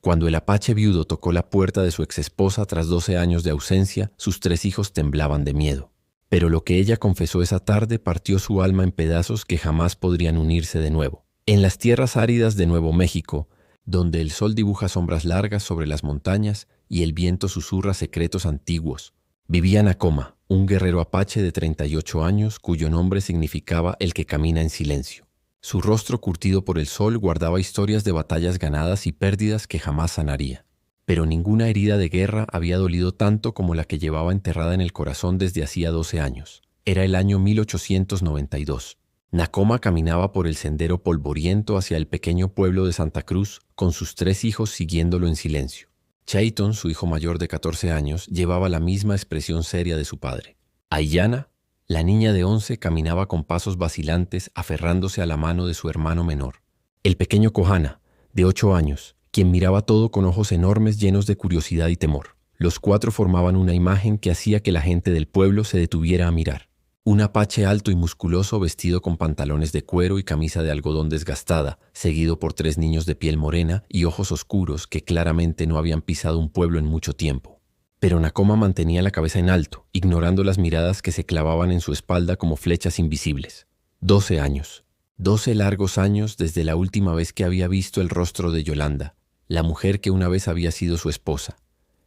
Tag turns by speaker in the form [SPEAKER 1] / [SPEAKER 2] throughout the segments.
[SPEAKER 1] Cuando el apache viudo tocó la puerta de su exesposa tras 12 años de ausencia, sus 3 hijos temblaban de miedo. Pero lo que ella confesó esa tarde partió su alma en pedazos que jamás podrían unirse de nuevo. En las tierras áridas de Nuevo México, donde el sol dibuja sombras largas sobre las montañas y el viento susurra secretos antiguos, vivía Nacoma, un guerrero apache de 38 años cuyo nombre significaba el que camina en silencio. Su rostro curtido por el sol guardaba historias de batallas ganadas y pérdidas que jamás sanaría. Pero ninguna herida de guerra había dolido tanto como la que llevaba enterrada en el corazón desde hacía 12 años. Era el año 1892. Nacoma caminaba por el sendero polvoriento hacia el pequeño pueblo de Santa Cruz, con sus 3 hijos siguiéndolo en silencio. Chayton, su hijo mayor de 14 años, llevaba la misma expresión seria de su padre. Aiyana, la niña de 11, caminaba con pasos vacilantes aferrándose a la mano de su hermano menor. El pequeño Kohana, de 8 años, quien miraba todo con ojos enormes llenos de curiosidad y temor. Los 4 formaban una imagen que hacía que la gente del pueblo se detuviera a mirar. Un apache alto y musculoso vestido con pantalones de cuero y camisa de algodón desgastada, seguido por 3 niños de piel morena y ojos oscuros que claramente no habían pisado un pueblo en mucho tiempo. Pero Nacoma mantenía la cabeza en alto, ignorando las miradas que se clavaban en su espalda como flechas invisibles. 12 años. 12 largos años desde la última vez que había visto el rostro de Yolanda, la mujer que una vez había sido su esposa,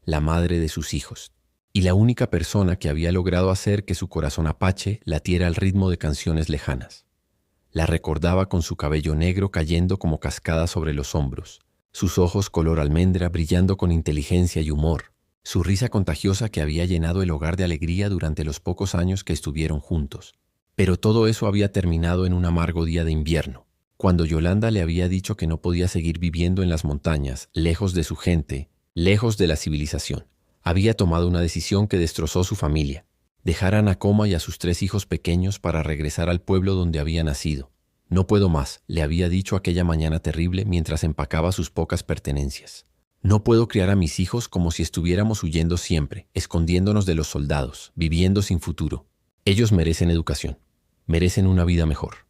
[SPEAKER 1] la madre de sus hijos, y la única persona que había logrado hacer que su corazón apache latiera al ritmo de canciones lejanas. La recordaba con su cabello negro cayendo como cascada sobre los hombros, sus ojos color almendra brillando con inteligencia y humor, su risa contagiosa que había llenado el hogar de alegría durante los pocos años que estuvieron juntos. Pero todo eso había terminado en un amargo día de invierno, cuando Yolanda le había dicho que no podía seguir viviendo en las montañas, lejos de su gente, lejos de la civilización. Había tomado una decisión que destrozó su familia, dejar a Nacoma y a sus 3 hijos pequeños para regresar al pueblo donde había nacido. No puedo más, le había dicho aquella mañana terrible mientras empacaba sus pocas pertenencias. No puedo criar a mis hijos como si estuviéramos huyendo siempre, escondiéndonos de los soldados, viviendo sin futuro. Ellos merecen educación, merecen una vida mejor.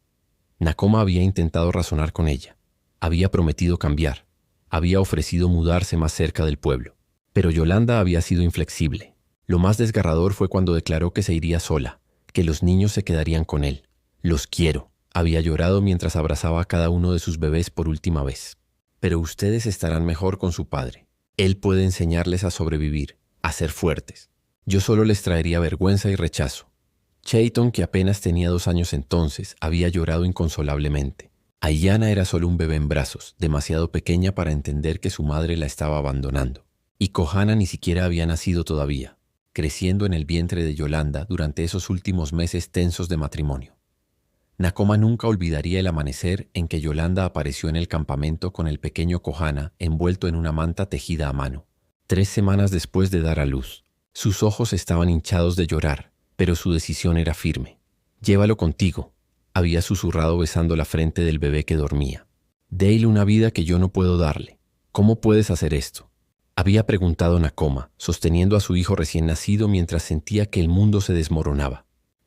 [SPEAKER 1] Nacoma había intentado razonar con ella, había prometido cambiar, había ofrecido mudarse más cerca del pueblo. Pero Yolanda había sido inflexible. Lo más desgarrador fue cuando declaró que se iría sola, que los niños se quedarían con él. Los quiero, había llorado mientras abrazaba a cada uno de sus bebés por última vez. Pero ustedes estarán mejor con su padre. Él puede enseñarles a sobrevivir, a ser fuertes. Yo solo les traería vergüenza y rechazo. Chayton, que apenas tenía 2 años entonces, había llorado inconsolablemente. Aiyana era solo un bebé en brazos, demasiado pequeña para entender que su madre la estaba abandonando. Y Kohana ni siquiera había nacido todavía, creciendo en el vientre de Yolanda durante esos últimos meses tensos de matrimonio. Nacoma nunca olvidaría el amanecer en que Yolanda apareció en el campamento con el pequeño Kohana envuelto en una manta tejida a mano, 3 semanas después de dar a luz. Sus ojos estaban hinchados de llorar, pero su decisión era firme. «Llévalo contigo», había susurrado besando la frente del bebé que dormía. «Déle una vida que yo no puedo darle. ¿Cómo puedes hacer esto?», había preguntado Nacoma, sosteniendo a su hijo recién nacido mientras sentía que el mundo se desmoronaba.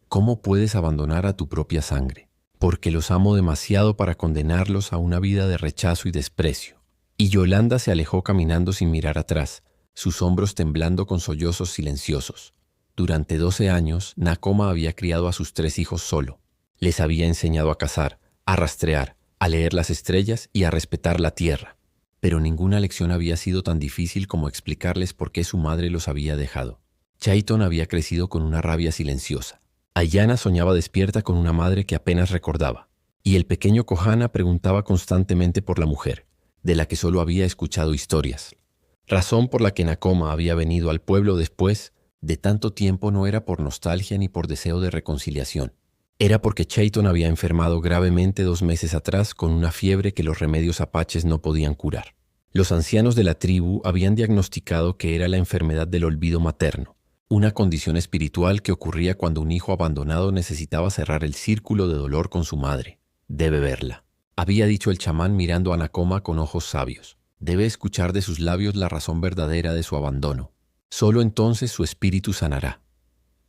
[SPEAKER 1] ¿Cómo puedes abandonar a tu propia sangre? Porque los amo demasiado para condenarlos a una vida de rechazo y desprecio. Y Yolanda se alejó caminando sin mirar atrás, sus hombros temblando con sollozos silenciosos. Durante 12 años, Nacoma había criado a sus 3 hijos solo. Les había enseñado a cazar, a rastrear, a leer las estrellas y a respetar la tierra. Pero ninguna lección había sido tan difícil como explicarles por qué su madre los había dejado. Chayton había crecido con una rabia silenciosa. Aiyana soñaba despierta con una madre que apenas recordaba. Y el pequeño Kohana preguntaba constantemente por la mujer, de la que solo había escuchado historias. Razón por la que Nacoma había venido al pueblo después de tanto tiempo no era por nostalgia ni por deseo de reconciliación. Era porque Chayton había enfermado gravemente 2 meses atrás con una fiebre que los remedios apaches no podían curar. Los ancianos de la tribu habían diagnosticado que era la enfermedad del olvido materno, una condición espiritual que ocurría cuando un hijo abandonado necesitaba cerrar el círculo de dolor con su madre. «Debe verla», había dicho el chamán mirando a Nacoma con ojos sabios. «Debe escuchar de sus labios la razón verdadera de su abandono. Solo entonces su espíritu sanará».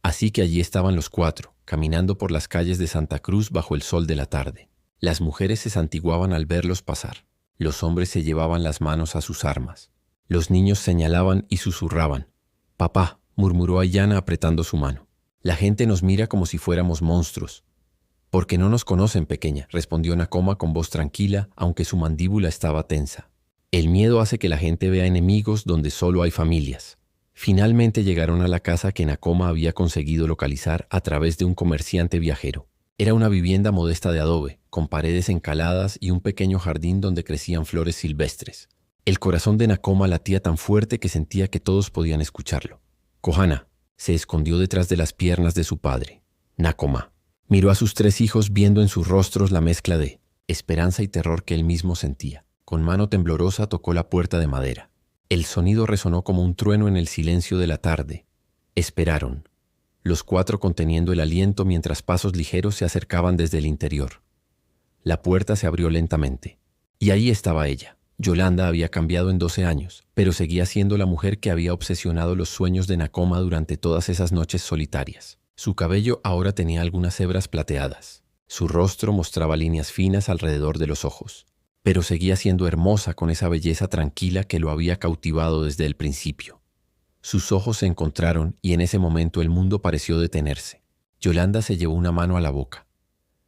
[SPEAKER 1] Así que allí estaban los 4, caminando por las calles de Santa Cruz bajo el sol de la tarde. Las mujeres se santiguaban al verlos pasar. Los hombres se llevaban las manos a sus armas. Los niños señalaban y susurraban. «Papá», murmuró Ayanna apretando su mano. «La gente nos mira como si fuéramos monstruos». «Porque no nos conocen, pequeña», respondió Nakoma con voz tranquila, aunque su mandíbula estaba tensa. «El miedo hace que la gente vea enemigos donde solo hay familias». Finalmente llegaron a la casa que Nakoma había conseguido localizar a través de un comerciante viajero. Era una vivienda modesta de adobe, con paredes encaladas y un pequeño jardín donde crecían flores silvestres. El corazón de Nakoma latía tan fuerte que sentía que todos podían escucharlo. Kohana se escondió detrás de las piernas de su padre. Nakoma miró a sus 3 hijos viendo en sus rostros la mezcla de esperanza y terror que él mismo sentía. Con mano temblorosa tocó la puerta de madera. El sonido resonó como un trueno en el silencio de la tarde. Esperaron, los 4 conteniendo el aliento mientras pasos ligeros se acercaban desde el interior. La puerta se abrió lentamente. Y ahí estaba ella. Yolanda había cambiado en 12 años, pero seguía siendo la mujer que había obsesionado los sueños de Nakoma durante todas esas noches solitarias. Su cabello ahora tenía algunas hebras plateadas. Su rostro mostraba líneas finas alrededor de los ojos. Pero seguía siendo hermosa con esa belleza tranquila que lo había cautivado desde el principio. Sus ojos se encontraron y en ese momento el mundo pareció detenerse. Yolanda se llevó una mano a la boca,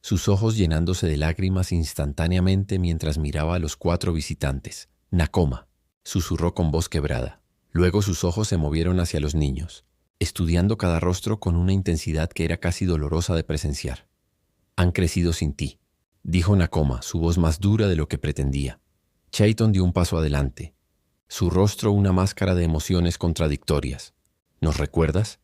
[SPEAKER 1] sus ojos llenándose de lágrimas instantáneamente mientras miraba a los 4 visitantes. «Nakoma», susurró con voz quebrada. Luego sus ojos se movieron hacia los niños, estudiando cada rostro con una intensidad que era casi dolorosa de presenciar. «Han crecido sin ti», dijo Nakoma, su voz más dura de lo que pretendía. Chayton dio un paso adelante, su rostro una máscara de emociones contradictorias. «¿Nos recuerdas?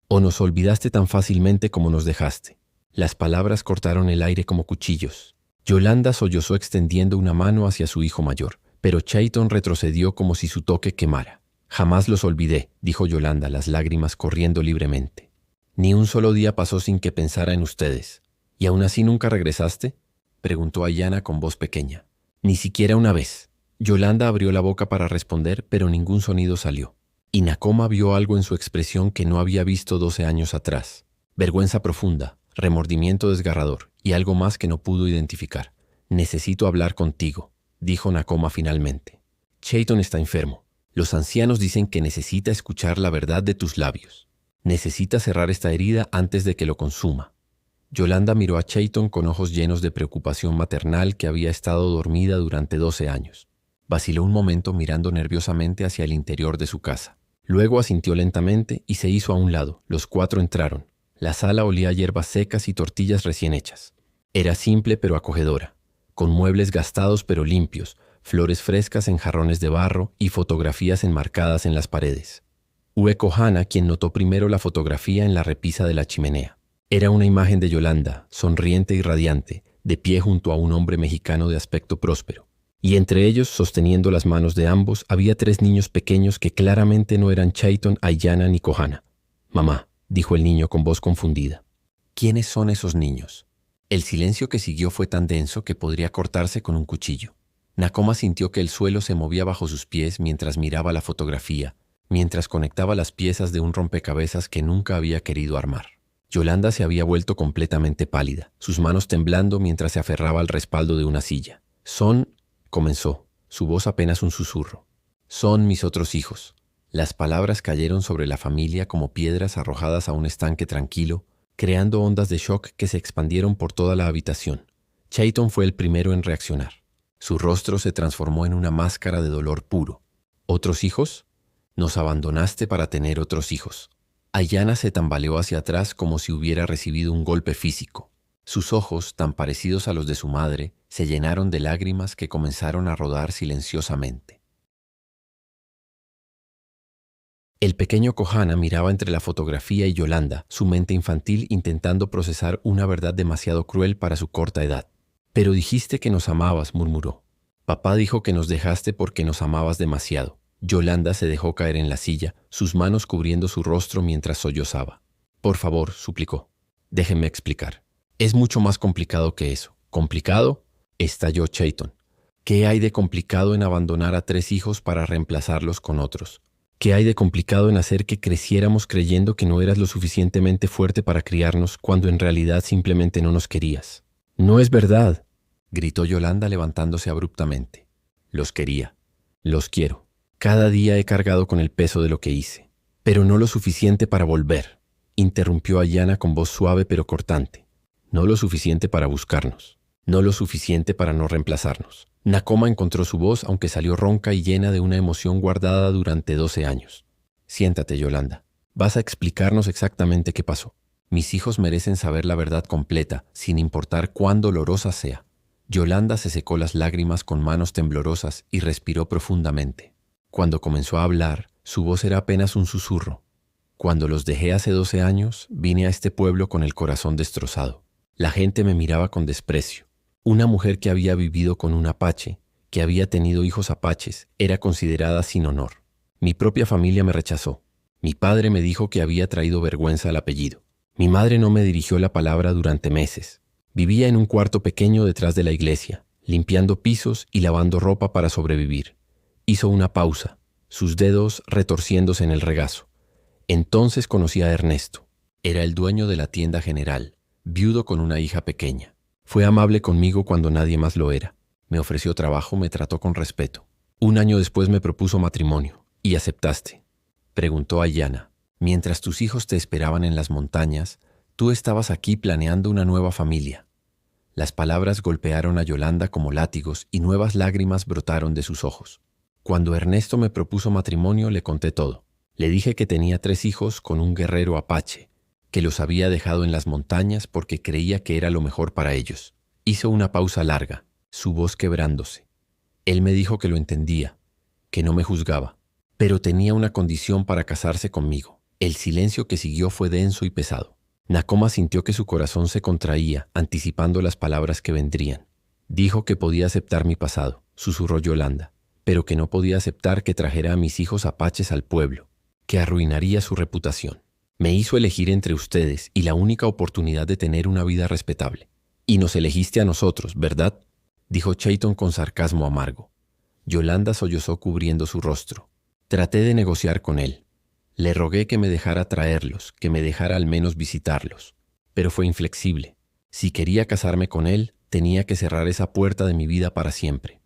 [SPEAKER 1] ¿O nos olvidaste tan fácilmente como nos dejaste?» Las palabras cortaron el aire como cuchillos. Yolanda sollozó extendiendo una mano hacia su hijo mayor, pero Chayton retrocedió como si su toque quemara. «Jamás los olvidé», dijo Yolanda, las lágrimas corriendo libremente. «Ni un solo día pasó sin que pensara en ustedes. ¿Y aún así nunca regresaste?», preguntó Ayanna con voz pequeña. «Ni siquiera una vez». Yolanda abrió la boca para responder, pero ningún sonido salió. Y Nakoma vio algo en su expresión que no había visto 12 años atrás. Vergüenza profunda, remordimiento desgarrador y algo más que no pudo identificar. «Necesito hablar contigo», dijo Nakoma finalmente. «Chayton está enfermo. Los ancianos dicen que necesita escuchar la verdad de tus labios. Necesita cerrar esta herida antes de que lo consuma». Yolanda miró a Chayton con ojos llenos de preocupación maternal que había estado dormida durante 12 años. Vaciló un momento mirando nerviosamente hacia el interior de su casa. Luego asintió lentamente y se hizo a un lado. Los 4 entraron. La sala olía a hierbas secas y tortillas recién hechas. Era simple pero acogedora, con muebles gastados pero limpios, flores frescas en jarrones de barro y fotografías enmarcadas en las paredes. Ue Kohana, quien notó primero la fotografía en la repisa de la chimenea. Era una imagen de Yolanda, sonriente y radiante, de pie junto a un hombre mexicano de aspecto próspero. Y entre ellos, sosteniendo las manos de ambos, había 3 niños pequeños que claramente no eran Chayton, Ayanna ni Kohana. «Mamá», dijo el niño con voz confundida. «¿Quiénes son esos niños?». El silencio que siguió fue tan denso que podría cortarse con un cuchillo. Nakoma sintió que el suelo se movía bajo sus pies mientras miraba la fotografía, mientras conectaba las piezas de un rompecabezas que nunca había querido armar. Yolanda se había vuelto completamente pálida, sus manos temblando mientras se aferraba al respaldo de una silla. «Son», comenzó, su voz apenas un susurro. «Son mis otros hijos». Las palabras cayeron sobre la familia como piedras arrojadas a un estanque tranquilo, creando ondas de shock que se expandieron por toda la habitación. Chayton fue el primero en reaccionar. Su rostro se transformó en una máscara de dolor puro. «¿Otros hijos? Nos abandonaste para tener otros hijos». Ayanna se tambaleó hacia atrás como si hubiera recibido un golpe físico. Sus ojos, tan parecidos a los de su madre, se llenaron de lágrimas que comenzaron a rodar silenciosamente. El pequeño Kohana miraba entre la fotografía y Yolanda, su mente infantil intentando procesar una verdad demasiado cruel para su corta edad. «Pero dijiste que nos amabas», murmuró. «Papá dijo que nos dejaste porque nos amabas demasiado». Yolanda se dejó caer en la silla, sus manos cubriendo su rostro mientras sollozaba. «Por favor», suplicó, «déjenme explicar. Es mucho más complicado que eso». «¿Complicado?», estalló Chayton. «¿Qué hay de complicado en abandonar a 3 hijos para reemplazarlos con otros? ¿Qué hay de complicado en hacer que creciéramos creyendo que no eras lo suficientemente fuerte para criarnos cuando en realidad simplemente no nos querías?» «No es verdad», gritó Yolanda levantándose abruptamente. Los quería. Los quiero. Cada día he cargado con el peso de lo que hice. Pero no lo suficiente para volver, interrumpió Ayanna con voz suave pero cortante. No lo suficiente para buscarnos. No lo suficiente para no reemplazarnos. Nakoma encontró su voz, aunque salió ronca y llena de una emoción guardada durante 12 años. Siéntate, Yolanda. Vas a explicarnos exactamente qué pasó. Mis hijos merecen saber la verdad completa, sin importar cuán dolorosa sea. Yolanda se secó las lágrimas con manos temblorosas y respiró profundamente. Cuando comenzó a hablar, su voz era apenas un susurro. Cuando los dejé hace 12 años, vine a este pueblo con el corazón destrozado. La gente me miraba con desprecio. Una mujer que había vivido con un apache, que había tenido hijos apaches, era considerada sin honor. Mi propia familia me rechazó. Mi padre me dijo que había traído vergüenza al apellido. Mi madre no me dirigió la palabra durante meses. Vivía en un cuarto pequeño detrás de la iglesia, limpiando pisos y lavando ropa para sobrevivir. Hizo una pausa, sus dedos retorciéndose en el regazo. Entonces conocí a Ernesto. Era el dueño de la tienda general, viudo con una hija pequeña. Fue amable conmigo cuando nadie más lo era. Me ofreció trabajo, me trató con respeto. Un año después me propuso matrimonio. ¿Y aceptaste?, preguntó Ayanna. Mientras tus hijos te esperaban en las montañas, tú estabas aquí planeando una nueva familia. Las palabras golpearon a Yolanda como látigos y nuevas lágrimas brotaron de sus ojos. Cuando Ernesto me propuso matrimonio, le conté todo. Le dije que tenía 3 hijos con un guerrero apache, que los había dejado en las montañas porque creía que era lo mejor para ellos. Hizo una pausa larga, su voz quebrándose. Él me dijo que lo entendía, que no me juzgaba, pero tenía una condición para casarse conmigo. El silencio que siguió fue denso y pesado. Nakoma sintió que su corazón se contraía, anticipando las palabras que vendrían. Dijo que podía aceptar mi pasado, susurró Yolanda, pero que no podía aceptar que trajera a mis hijos apaches al pueblo, que arruinaría su reputación. Me hizo elegir entre ustedes y la única oportunidad de tener una vida respetable. Y nos elegiste a nosotros, ¿verdad?, dijo Chayton con sarcasmo amargo. Yolanda sollozó cubriendo su rostro. Traté de negociar con él. Le rogué que me dejara traerlos, que me dejara al menos visitarlos. Pero fue inflexible. Si quería casarme con él, tenía que cerrar esa puerta de mi vida para siempre.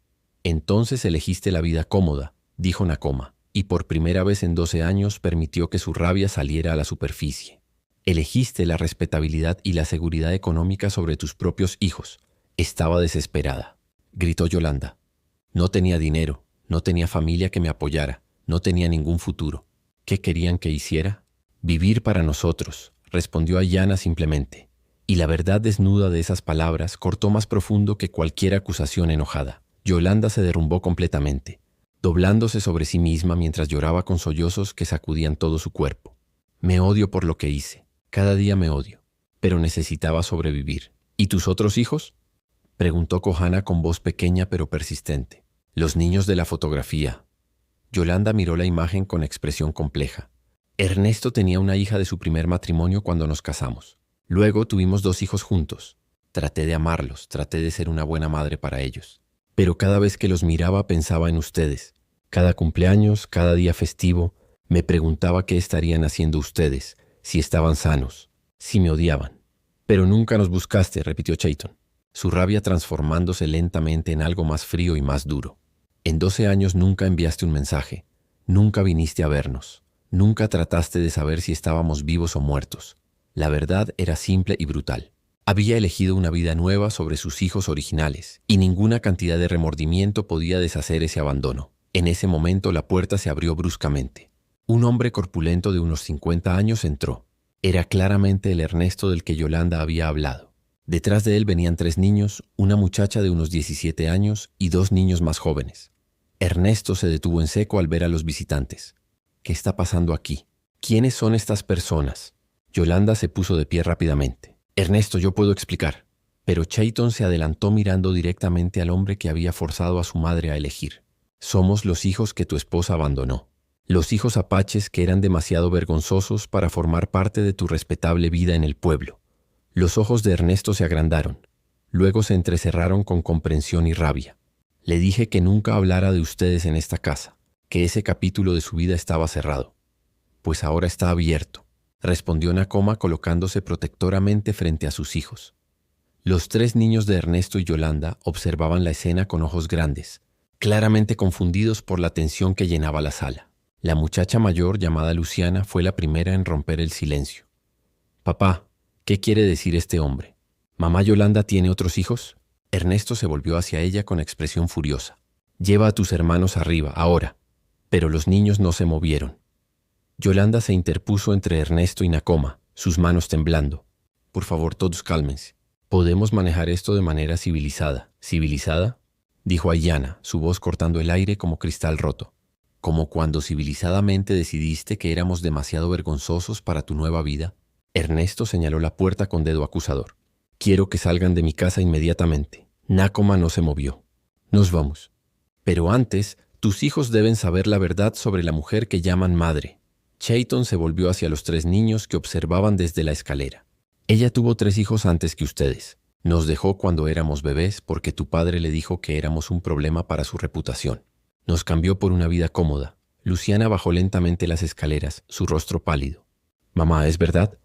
[SPEAKER 1] Entonces elegiste la vida cómoda, dijo Nakoma, y por primera vez en 12 años permitió que su rabia saliera a la superficie. Elegiste la respetabilidad y la seguridad económica sobre tus propios hijos. Estaba desesperada, gritó Yolanda. No tenía dinero, no tenía familia que me apoyara, no tenía ningún futuro. ¿Qué querían que hiciera? Vivir para nosotros, respondió Ayanna simplemente. Y la verdad desnuda de esas palabras cortó más profundo que cualquier acusación enojada. Yolanda se derrumbó completamente, doblándose sobre sí misma mientras lloraba con sollozos que sacudían todo su cuerpo. Me odio por lo que hice. Cada día me odio. Pero necesitaba sobrevivir. ¿Y tus otros hijos?, preguntó Kohana con voz pequeña pero persistente. Los niños de la fotografía. Yolanda miró la imagen con expresión compleja. Ernesto tenía una hija de su primer matrimonio cuando nos casamos. Luego tuvimos 2 hijos juntos. Traté de amarlos, traté de ser una buena madre para ellos. Pero cada vez que los miraba pensaba en ustedes. Cada cumpleaños, cada día festivo, me preguntaba qué estarían haciendo ustedes, si estaban sanos, si me odiaban. Pero nunca nos buscaste, repitió Chayton, su rabia transformándose lentamente en algo más frío y más duro. En 12 años nunca enviaste un mensaje, nunca viniste a vernos, nunca trataste de saber si estábamos vivos o muertos. La verdad era simple y brutal. Había elegido una vida nueva sobre sus hijos originales, y ninguna cantidad de remordimiento podía deshacer ese abandono. En ese momento la puerta se abrió bruscamente. Un hombre corpulento de unos 50 años entró. Era claramente el Ernesto del que Yolanda había hablado. Detrás de él venían 3 niños, una muchacha de unos 17 años y 2 niños más jóvenes. Ernesto se detuvo en seco al ver a los visitantes. ¿Qué está pasando aquí? ¿Quiénes son estas personas? Yolanda se puso de pie rápidamente. Ernesto, yo puedo explicar. Pero Chayton se adelantó mirando directamente al hombre que había forzado a su madre a elegir. Somos los hijos que tu esposa abandonó. Los hijos apaches que eran demasiado vergonzosos para formar parte de tu respetable vida en el pueblo. Los ojos de Ernesto se agrandaron. Luego se entrecerraron con comprensión y rabia. Le dije que nunca hablara de ustedes en esta casa, que ese capítulo de su vida estaba cerrado. Pues ahora está abierto, respondió Nakoma colocándose protectoramente frente a sus hijos. Los 3 niños de Ernesto y Yolanda observaban la escena con ojos grandes, claramente confundidos por la tensión que llenaba la sala. La muchacha mayor, llamada Luciana, fue la primera en romper el silencio. «Papá, ¿qué quiere decir este hombre? ¿Mamá Yolanda tiene otros hijos?» Ernesto se volvió hacia ella con expresión furiosa. «Lleva a tus hermanos arriba, ahora». Pero los niños no se movieron. Yolanda se interpuso entre Ernesto y Nakoma, sus manos temblando. «Por favor, todos cálmense. Podemos manejar esto de manera civilizada». «¿Civilizada?», dijo Aiyana, su voz cortando el aire como cristal roto. «¿Como cuando civilizadamente decidiste que éramos demasiado vergonzosos para tu nueva vida?» Ernesto señaló la puerta con dedo acusador. «Quiero que salgan de mi casa inmediatamente». Nakoma no se movió. «Nos vamos. Pero antes, tus hijos deben saber la verdad sobre la mujer que llaman madre». Chayton se volvió hacia los 3 niños que observaban desde la escalera. «Ella tuvo 3 hijos antes que ustedes. Nos dejó cuando éramos bebés porque tu padre le dijo que éramos un problema para su reputación. Nos cambió por una vida cómoda». Luciana bajó lentamente las escaleras, su rostro pálido. «Mamá, ¿es verdad?»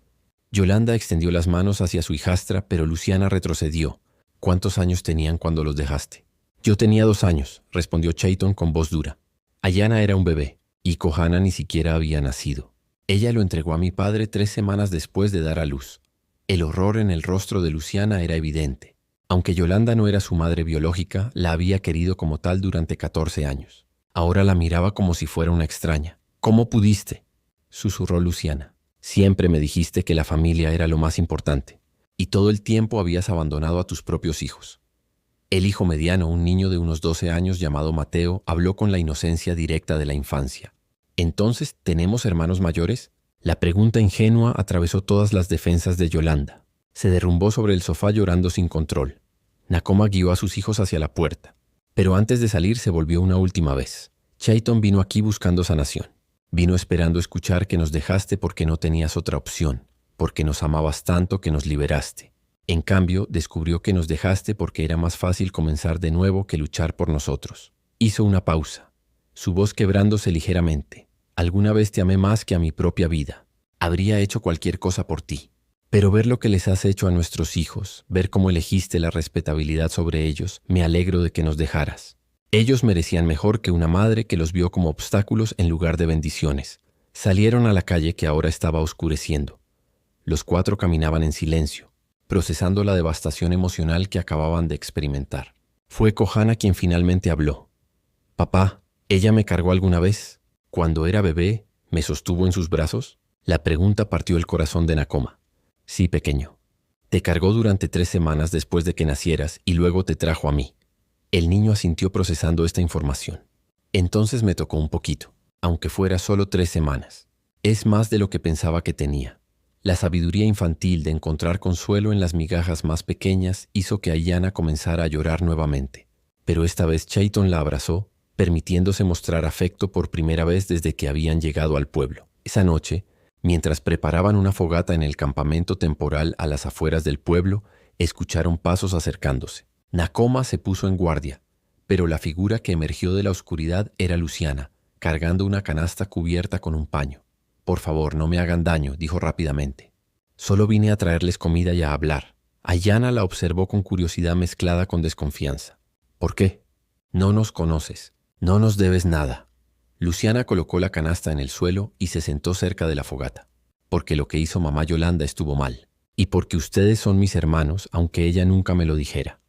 [SPEAKER 1] Yolanda extendió las manos hacia su hijastra, pero Luciana retrocedió. «¿Cuántos años tenían cuando los dejaste?» «Yo tenía 2 años», respondió Chayton con voz dura. «Aiyana era un bebé, y Kohana ni siquiera había nacido. Ella lo entregó a mi padre 3 semanas después de dar a luz». El horror en el rostro de Luciana era evidente. Aunque Yolanda no era su madre biológica, la había querido como tal durante 14 años. Ahora la miraba como si fuera una extraña. «¿Cómo pudiste?», susurró Luciana. «Siempre me dijiste que la familia era lo más importante, y todo el tiempo habías abandonado a tus propios hijos». El hijo mediano, un niño de unos 12 años llamado Mateo, habló con la inocencia directa de la infancia. «¿Entonces tenemos hermanos mayores?». La pregunta ingenua atravesó todas las defensas de Yolanda. Se derrumbó sobre el sofá llorando sin control. Nakoma guió a sus hijos hacia la puerta, pero antes de salir se volvió una última vez. «Chayton vino aquí buscando sanación. Vino esperando escuchar que nos dejaste porque no tenías otra opción, porque nos amabas tanto que nos liberaste. En cambio, descubrió que nos dejaste porque era más fácil comenzar de nuevo que luchar por nosotros». Hizo una pausa, su voz quebrándose ligeramente. «Alguna vez te amé más que a mi propia vida. Habría hecho cualquier cosa por ti. Pero ver lo que les has hecho a nuestros hijos, ver cómo elegiste la respetabilidad sobre ellos, me alegro de que nos dejaras. Ellos merecían mejor que una madre que los vio como obstáculos en lugar de bendiciones». Salieron a la calle que ahora estaba oscureciendo. Los 4 caminaban en silencio, procesando la devastación emocional que acababan de experimentar. Fue Kohana quien finalmente habló. «Papá, ¿ella me cargó alguna vez? Cuando era bebé, ¿me sostuvo en sus brazos?». La pregunta partió el corazón de Nakoma. «Sí, pequeño. Te cargó durante 3 semanas después de que nacieras y luego te trajo a mí». El niño asintió procesando esta información. «Entonces me tocó un poquito, aunque fuera solo 3 semanas. Es más de lo que pensaba que tenía». La sabiduría infantil de encontrar consuelo en las migajas más pequeñas hizo que Aiyana comenzara a llorar nuevamente. Pero esta vez Chayton la abrazó, permitiéndose mostrar afecto por primera vez desde que habían llegado al pueblo. Esa noche, mientras preparaban una fogata en el campamento temporal a las afueras del pueblo, escucharon pasos acercándose. Nakoma se puso en guardia, pero la figura que emergió de la oscuridad era Luciana, cargando una canasta cubierta con un paño. «Por favor, no me hagan daño», dijo rápidamente. «Solo vine a traerles comida y a hablar». Aiyana la observó con curiosidad mezclada con desconfianza. «¿Por qué?». «No nos conoces. No nos debes nada». Luciana colocó la canasta en el suelo y se sentó cerca de la fogata. «Porque lo que hizo mamá Yolanda estuvo mal. Y porque ustedes son mis hermanos, aunque ella nunca me lo dijera».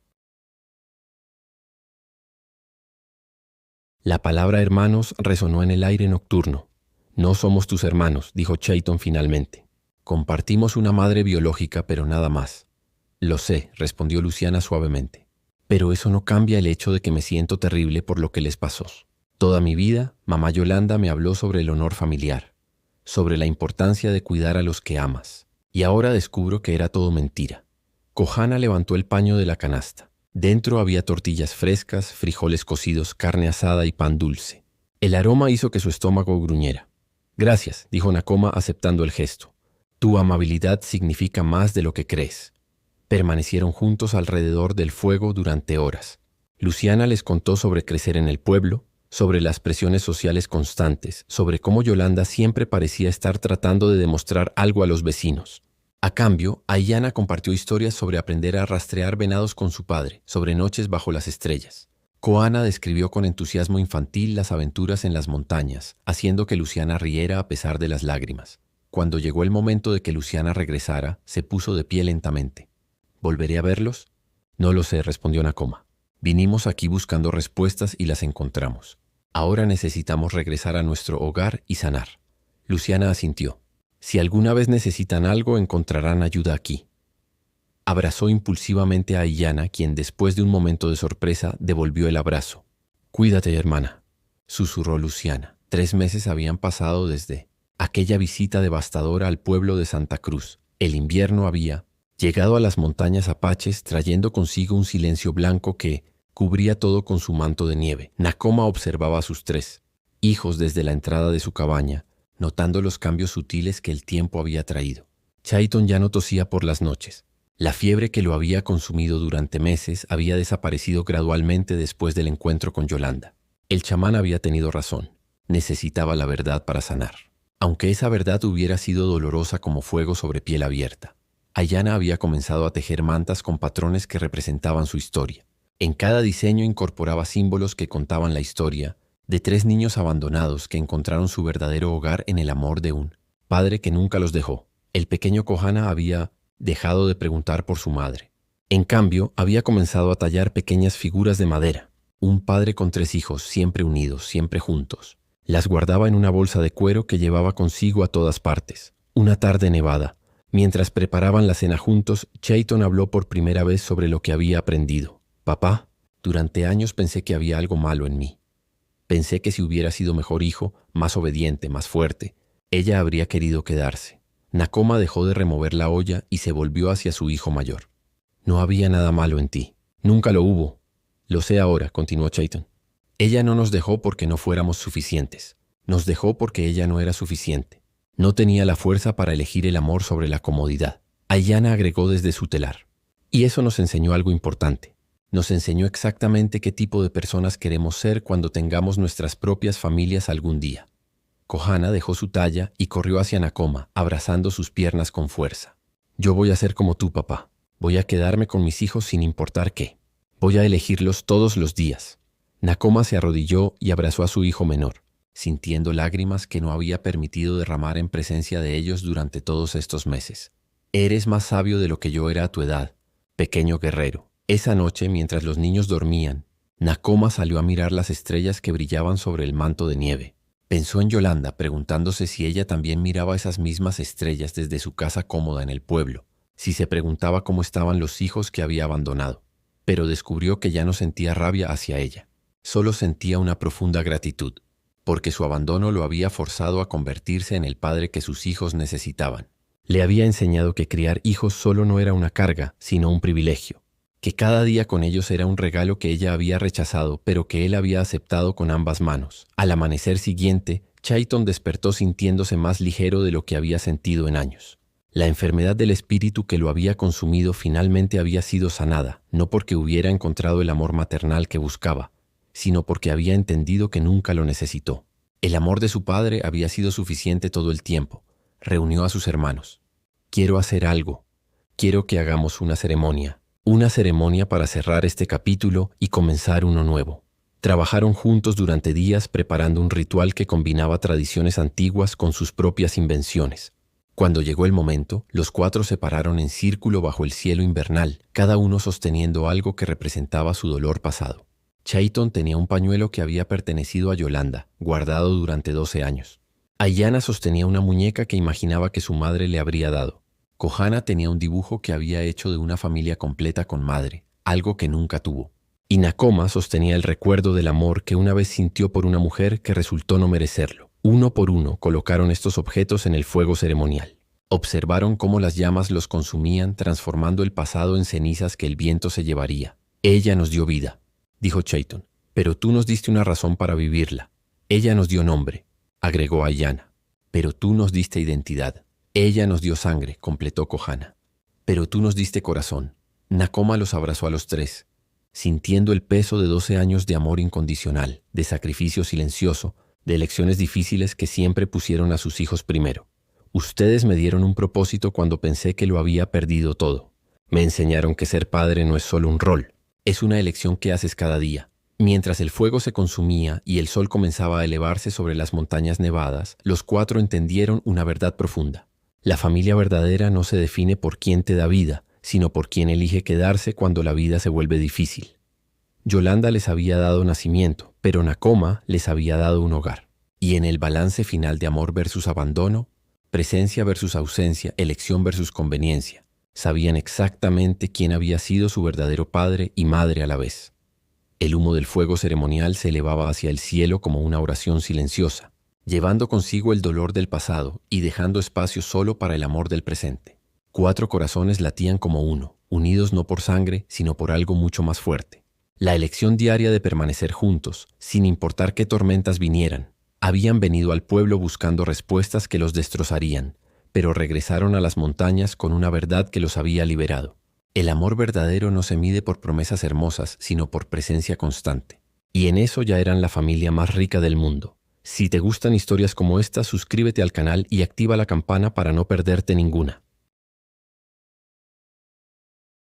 [SPEAKER 1] La palabra hermanos resonó en el aire nocturno. «No somos tus hermanos», dijo Chayton finalmente. «Compartimos una madre biológica, pero nada más». «Lo sé», respondió Luciana suavemente. «Pero eso no cambia el hecho de que me siento terrible por lo que les pasó. Toda mi vida, mamá Yolanda me habló sobre el honor familiar, sobre la importancia de cuidar a los que amas. Y ahora descubro que era todo mentira». Kohana levantó el paño de la canasta. Dentro había tortillas frescas, frijoles cocidos, carne asada y pan dulce. El aroma hizo que su estómago gruñera. «Gracias», dijo Nakoma aceptando el gesto. «Tu amabilidad significa más de lo que crees». Permanecieron juntos alrededor del fuego durante horas. Luciana les contó sobre crecer en el pueblo, sobre las presiones sociales constantes, sobre cómo Yolanda siempre parecía estar tratando de demostrar algo a los vecinos. A cambio, Aiyana compartió historias sobre aprender a rastrear venados con su padre, sobre noches bajo las estrellas. Koana describió con entusiasmo infantil las aventuras en las montañas, haciendo que Luciana riera a pesar de las lágrimas. Cuando llegó el momento de que Luciana regresara, se puso de pie lentamente. ¿Volveré a verlos? No lo sé, respondió Nakoma. Vinimos aquí buscando respuestas y las encontramos. Ahora necesitamos regresar a nuestro hogar y sanar. Luciana asintió. Si alguna vez necesitan algo, encontrarán ayuda aquí. Abrazó impulsivamente a Aiyana, quien después de un momento de sorpresa devolvió el abrazo. «Cuídate, hermana», susurró Luciana. 3 meses habían pasado desde aquella visita devastadora al pueblo de Santa Cruz. El invierno había llegado a las montañas apaches trayendo consigo un silencio blanco que cubría todo con su manto de nieve. Nakoma observaba a sus 3 hijos desde la entrada de su cabaña, notando los cambios sutiles que el tiempo había traído. Chayton ya no tosía por las noches. La fiebre que lo había consumido durante meses había desaparecido gradualmente después del encuentro con Yolanda. El chamán había tenido razón. Necesitaba la verdad para sanar. Aunque esa verdad hubiera sido dolorosa como fuego sobre piel abierta. Aiyana había comenzado a tejer mantas con patrones que representaban su historia. En cada diseño incorporaba símbolos que contaban la historia de 3 niños abandonados que encontraron su verdadero hogar en el amor de un padre que nunca los dejó. El pequeño Kohana había dejado de preguntar por su madre. En cambio, había comenzado a tallar pequeñas figuras de madera. Un padre con 3 hijos, siempre unidos, siempre juntos. Las guardaba en una bolsa de cuero que llevaba consigo a todas partes. Una tarde nevada, mientras preparaban la cena juntos, Chayton habló por primera vez sobre lo que había aprendido. «Papá, durante años pensé que había algo malo en mí. Pensé que si hubiera sido mejor hijo, más obediente, más fuerte, ella habría querido quedarse». Nakoma dejó de remover la olla y se volvió hacia su hijo mayor. «No había nada malo en ti. Nunca lo hubo. Lo sé ahora», continuó Chayton. «Ella no nos dejó porque no fuéramos suficientes. Nos dejó porque ella no era suficiente. No tenía la fuerza para elegir el amor sobre la comodidad». Aiyana agregó desde su telar. «Y eso nos enseñó algo importante. Nos enseñó exactamente qué tipo de personas queremos ser cuando tengamos nuestras propias familias algún día». Kohana dejó su talla y corrió hacia Nakoma, abrazando sus piernas con fuerza. «Yo voy a ser como tú, papá. Voy a quedarme con mis hijos sin importar qué. Voy a elegirlos todos los días». Nakoma se arrodilló y abrazó a su hijo menor, sintiendo lágrimas que no había permitido derramar en presencia de ellos durante todos estos meses. «Eres más sabio de lo que yo era a tu edad, pequeño guerrero». Esa noche, mientras los niños dormían, Nakoma salió a mirar las estrellas que brillaban sobre el manto de nieve. Pensó en Yolanda, preguntándose si ella también miraba esas mismas estrellas desde su casa cómoda en el pueblo, si se preguntaba cómo estaban los hijos que había abandonado. Pero descubrió que ya no sentía rabia hacia ella, solo sentía una profunda gratitud, porque su abandono lo había forzado a convertirse en el padre que sus hijos necesitaban. Le había enseñado que criar hijos solo no era una carga, sino un privilegio, que cada día con ellos era un regalo que ella había rechazado, pero que él había aceptado con ambas manos. Al amanecer siguiente, Chayton despertó sintiéndose más ligero de lo que había sentido en años. La enfermedad del espíritu que lo había consumido finalmente había sido sanada, no porque hubiera encontrado el amor maternal que buscaba, sino porque había entendido que nunca lo necesitó. El amor de su padre había sido suficiente todo el tiempo. Reunió a sus hermanos. «Quiero hacer algo. Quiero que hagamos una ceremonia para cerrar este capítulo y comenzar uno nuevo». Trabajaron juntos durante días preparando un ritual que combinaba tradiciones antiguas con sus propias invenciones. Cuando llegó el momento, los 4 se pararon en círculo bajo el cielo invernal, cada uno sosteniendo algo que representaba su dolor pasado. Chayton tenía un pañuelo que había pertenecido a Yolanda, guardado durante 12 años. Aiyana sostenía una muñeca que imaginaba que su madre le habría dado. Kohana tenía un dibujo que había hecho de una familia completa con madre, algo que nunca tuvo. Y Nakoma sostenía el recuerdo del amor que una vez sintió por una mujer que resultó no merecerlo. Uno por uno colocaron estos objetos en el fuego ceremonial. Observaron cómo las llamas los consumían, transformando el pasado en cenizas que el viento se llevaría. «Ella nos dio vida», dijo Chayton, «pero tú nos diste una razón para vivirla. Ella nos dio nombre», agregó Aiyana, «pero tú nos diste identidad». «Ella nos dio sangre», completó Kohana, «pero tú nos diste corazón». Nakoma los abrazó a los 3, sintiendo el peso de 12 años de amor incondicional, de sacrificio silencioso, de elecciones difíciles que siempre pusieron a sus hijos primero. «Ustedes me dieron un propósito cuando pensé que lo había perdido todo. Me enseñaron que ser padre no es solo un rol, es una elección que haces cada día. Mientras el fuego se consumía y el sol comenzaba a elevarse sobre las montañas nevadas, los cuatro entendieron una verdad profunda. La familia verdadera no se define por quién te da vida, sino por quién elige quedarse cuando la vida se vuelve difícil. Yolanda les había dado nacimiento, pero Nakoma les había dado un hogar. Y en el balance final de amor versus abandono, presencia versus ausencia, elección versus conveniencia, sabían exactamente quién había sido su verdadero padre y madre a la vez. El humo del fuego ceremonial se elevaba hacia el cielo como una oración silenciosa, llevando consigo el dolor del pasado y dejando espacio solo para el amor del presente. 4 corazones latían como uno, unidos no por sangre, sino por algo mucho más fuerte. La elección diaria de permanecer juntos, sin importar qué tormentas vinieran. Habían venido al pueblo buscando respuestas que los destrozarían, pero regresaron a las montañas con una verdad que los había liberado. El amor verdadero no se mide por promesas hermosas, sino por presencia constante. Y en eso ya eran la familia más rica del mundo. Si te gustan historias como esta, suscríbete al canal y activa la campana para no perderte ninguna.